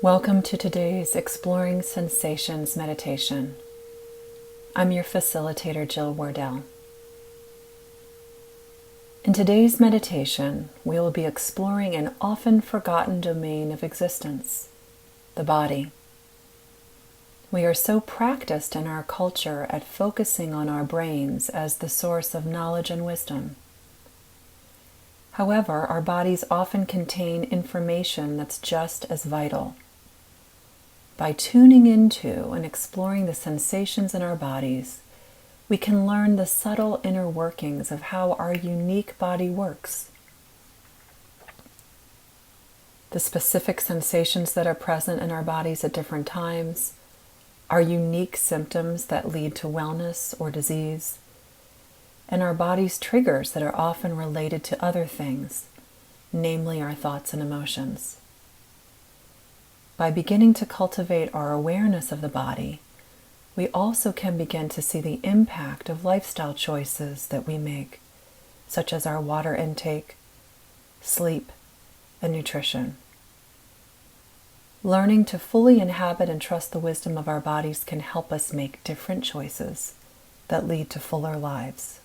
Welcome to today's Exploring Sensations meditation. I'm your facilitator, Jill Wardell. In today's meditation, we will be exploring an often forgotten domain of existence, the body. We are so practiced in our culture at focusing on our brains as the source of knowledge and wisdom. However, our bodies often contain information that's just as vital. By tuning into and exploring the sensations in our bodies, we can learn the subtle inner workings of how our unique body works. The specific sensations that are present in our bodies at different times, our unique symptoms that lead to wellness or disease, and our body's triggers that are often related to other things, namely our thoughts and emotions. By beginning to cultivate our awareness of the body, we also can begin to see the impact of lifestyle choices that we make, such as our water intake, sleep, and nutrition. Learning to fully inhabit and trust the wisdom of our bodies can help us make different choices that lead to fuller lives.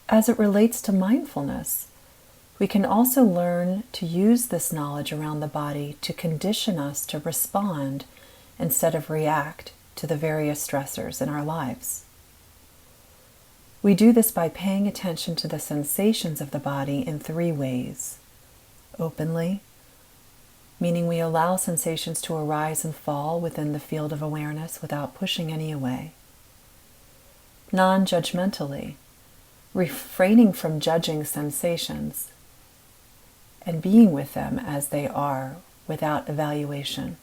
As it relates to mindfulness, we can also learn to use this knowledge around the body to condition us to respond instead of react to the various stressors in our lives. We do this by paying attention to the sensations of the body in 3 ways. Openly, meaning we allow sensations to arise and fall within the field of awareness without pushing any away. Non-judgmentally, refraining from judging sensations and being with them as they are without evaluation.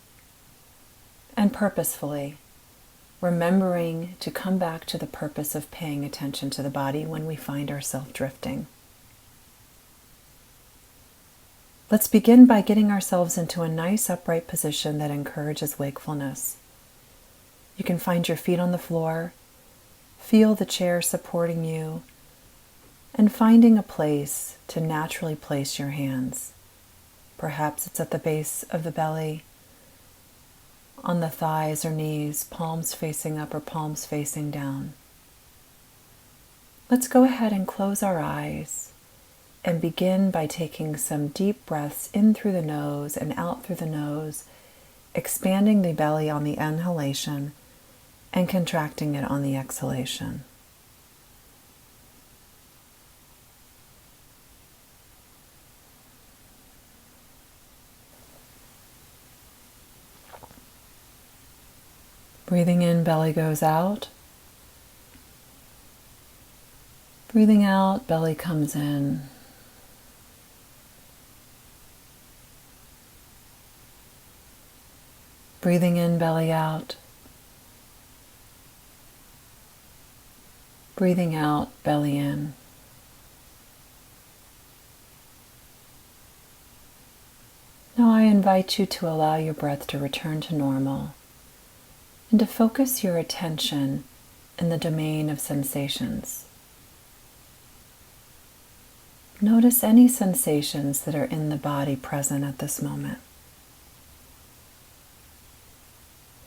And purposefully, remembering to come back to the purpose of paying attention to the body when we find ourselves drifting. Let's begin by getting ourselves into a nice upright position that encourages wakefulness. You can find your feet on the floor, feel the chair supporting you, and finding a place to naturally place your hands. Perhaps it's at the base of the belly, on the thighs or knees, palms facing up or palms facing down. Let's go ahead and close our eyes and begin by taking some deep breaths in through the nose and out through the nose, expanding the belly on the inhalation and contracting it on the exhalation. Breathing in, belly goes out. Breathing out, belly comes in. Breathing in, belly out. Breathing out, belly in. Now I invite you to allow your breath to return to normal and to focus your attention in the domain of sensations. Notice any sensations that are in the body present at this moment.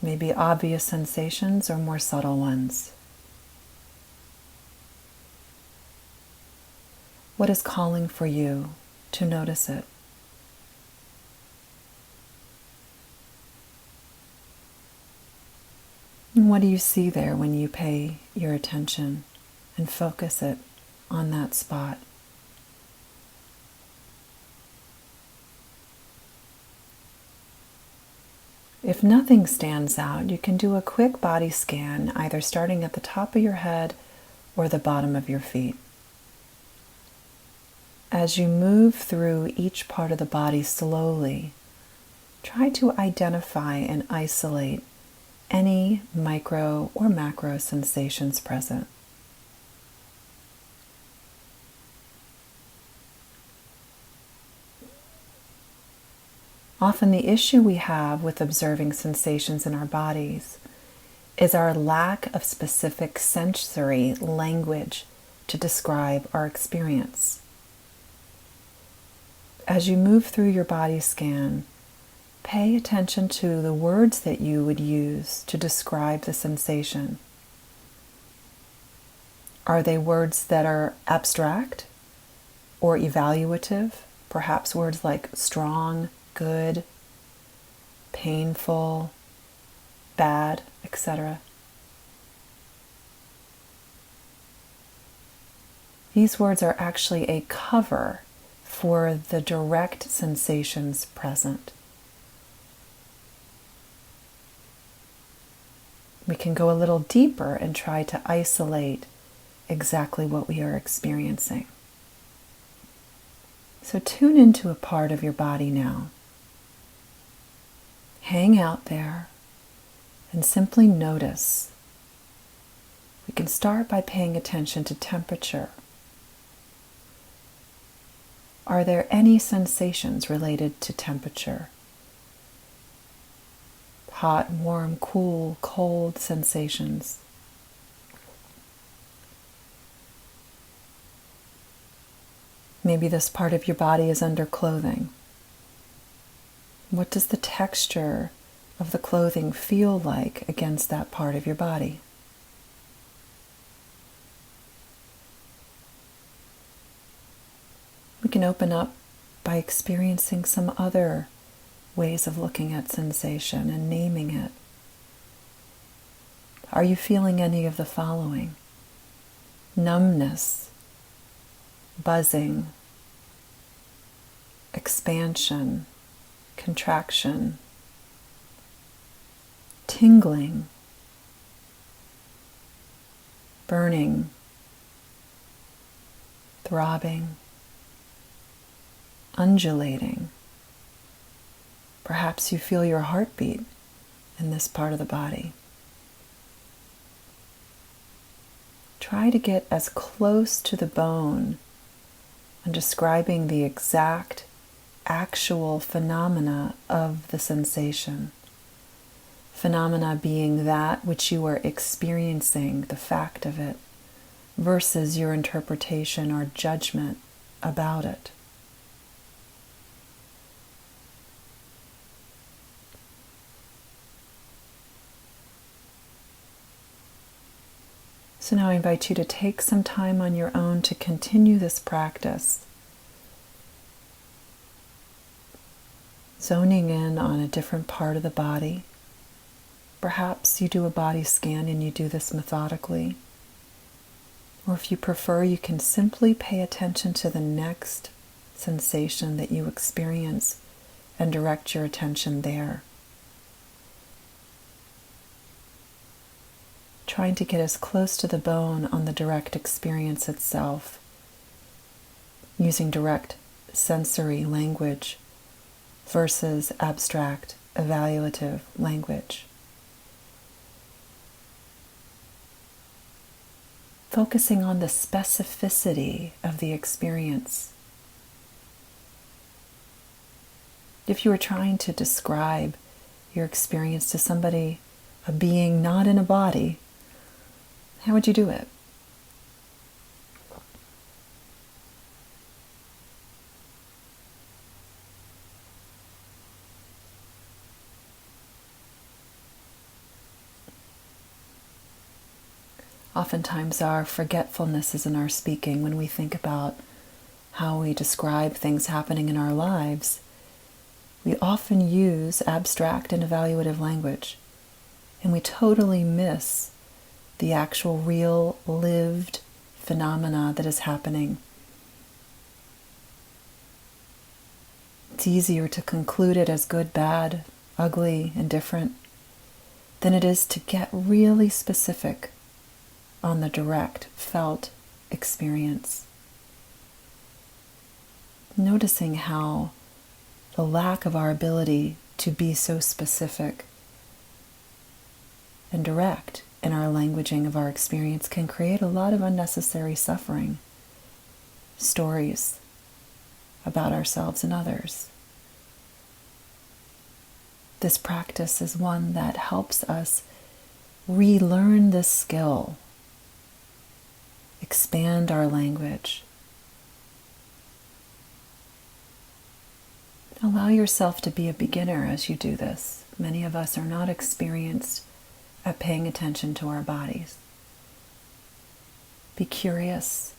Maybe obvious sensations or more subtle ones. What is calling for you to notice it? And what do you see there when you pay your attention and focus it on that spot? If nothing stands out, you can do a quick body scan, either starting at the top of your head or the bottom of your feet. As you move through each part of the body slowly, try to identify and isolate any micro or macro sensations present. Often the issue we have with observing sensations in our bodies is our lack of specific sensory language to describe our experience. as you move through your body scan, pay attention to the words that you would use to describe the sensation. Are they words that are abstract or evaluative? Perhaps words like strong, good, painful, bad, etc. These words are actually a cover for the direct sensations present. We can go a little deeper and try to isolate exactly what we are experiencing. So tune into a part of your body now. Hang out there and simply notice. We can start by paying attention to temperature. Are there any sensations related to temperature? Hot, warm, cool, cold sensations. Maybe this part of your body is under clothing. What does the texture of the clothing feel like against that part of your body? We can open up by experiencing some other ways of looking at sensation and naming it. Are you feeling any of the following? Numbness, buzzing, expansion, contraction, tingling, burning, throbbing, undulating. Perhaps you feel your heartbeat in this part of the body. Try to get as close to the bone and describing the exact, actual phenomena of the sensation. Phenomena being that which you are experiencing, the fact of it, versus your interpretation or judgment about it. So now I invite you to take some time on your own to continue this practice. Zoning in on a different part of the body. Perhaps you do a body scan and you do this methodically. Or if you prefer, you can simply pay attention to the next sensation that you experience and direct your attention there. Trying to get as close to the bone on the direct experience itself, using direct sensory language versus abstract, evaluative language. Focusing on the specificity of the experience. If you were trying to describe your experience to somebody, a being not in a body, how would you do it? Oftentimes our forgetfulness is in our speaking. When we think about how we describe things happening in our lives, we often use abstract and evaluative language, and we totally miss the actual real lived phenomena that is happening. It's easier to conclude it as good, bad, ugly, indifferent than it is to get really specific on the direct felt experience. Noticing how the lack of our ability to be so specific and direct in our languaging of our experience can create a lot of unnecessary suffering, stories about ourselves and others. This practice is one that helps us relearn this skill, expand our language, Allow yourself to be a beginner as you do this. Many of us are not experienced at paying attention to our bodies. Be curious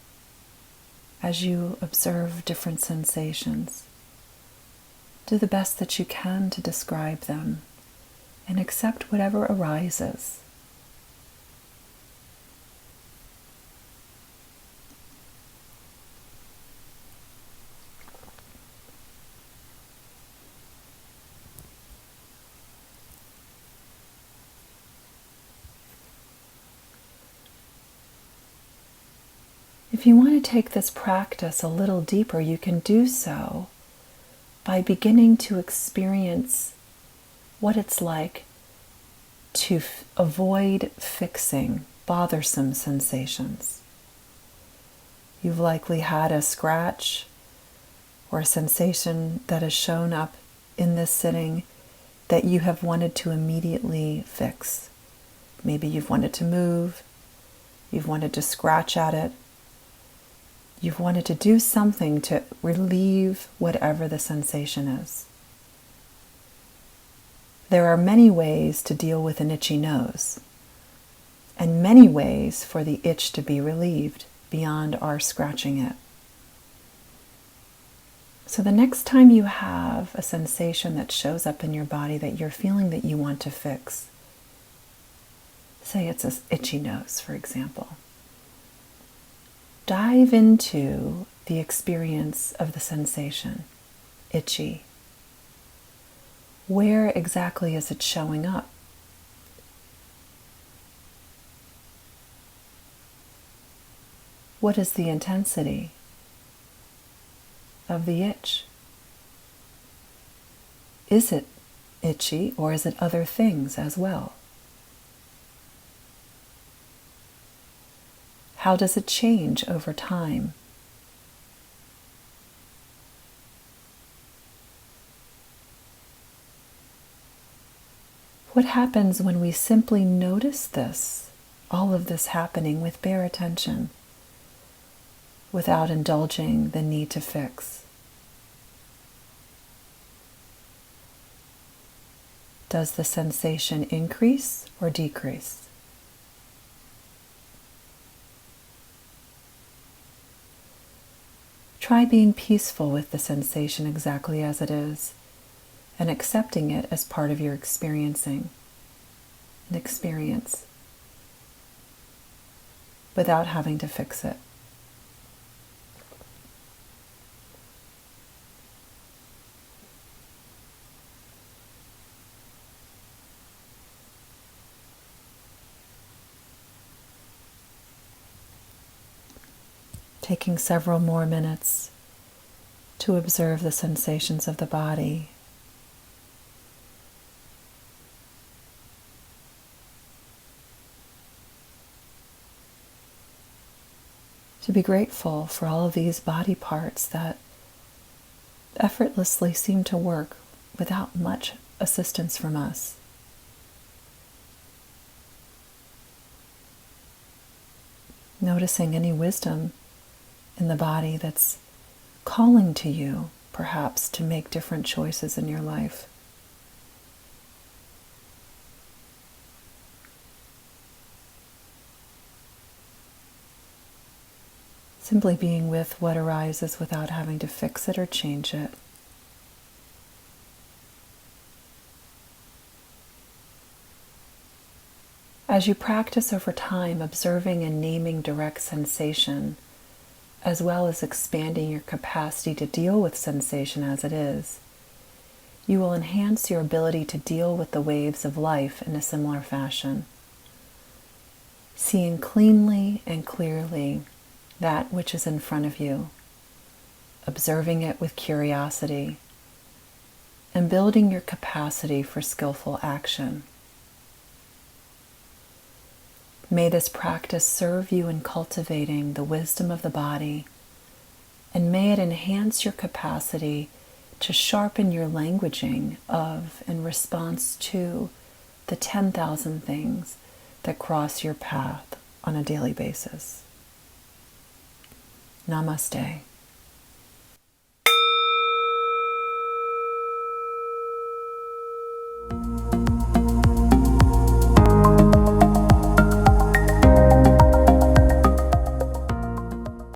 as you observe different sensations. Do the best that you can to describe them and accept whatever arises. If you want to take this practice a little deeper, you can do so by beginning to experience what it's like to avoid fixing bothersome sensations. You've likely had a scratch or a sensation that has shown up in this sitting that you have wanted to immediately fix. Maybe you've wanted to move, you've wanted to scratch at it, you've wanted to do something to relieve whatever the sensation is. There are many ways to deal with an itchy nose, and many ways for the itch to be relieved beyond our scratching it. So the next time you have a sensation that shows up in your body that you're feeling that you want to fix, say it's an itchy nose, for example, dive into the experience of the sensation, itchy. Where exactly is it showing up? What is the intensity of the itch? Is it itchy, or is it other things as well? How does it change over time? What happens when we simply notice this, all of this happening with bare attention, without indulging the need to fix? Does the sensation increase or decrease? Try being peaceful with the sensation exactly as it is, and accepting it as part of your experiencing an experience without having to fix it. Taking several more minutes to observe the sensations of the body. To be grateful for all of these body parts that effortlessly seem to work without much assistance from us. Noticing any wisdom in the body that's calling to you, perhaps, to make different choices in your life. Simply being with what arises without having to fix it or change it. As you practice over time, observing and naming direct sensation, as well as expanding your capacity to deal with sensation as it is, you will enhance your ability to deal with the waves of life in a similar fashion, seeing cleanly and clearly that which is in front of you, observing it with curiosity, and building your capacity for skillful action. May this practice serve you in cultivating the wisdom of the body, and may it enhance your capacity to sharpen your languaging of and response to the 10,000 things that cross your path on a daily basis. Namaste.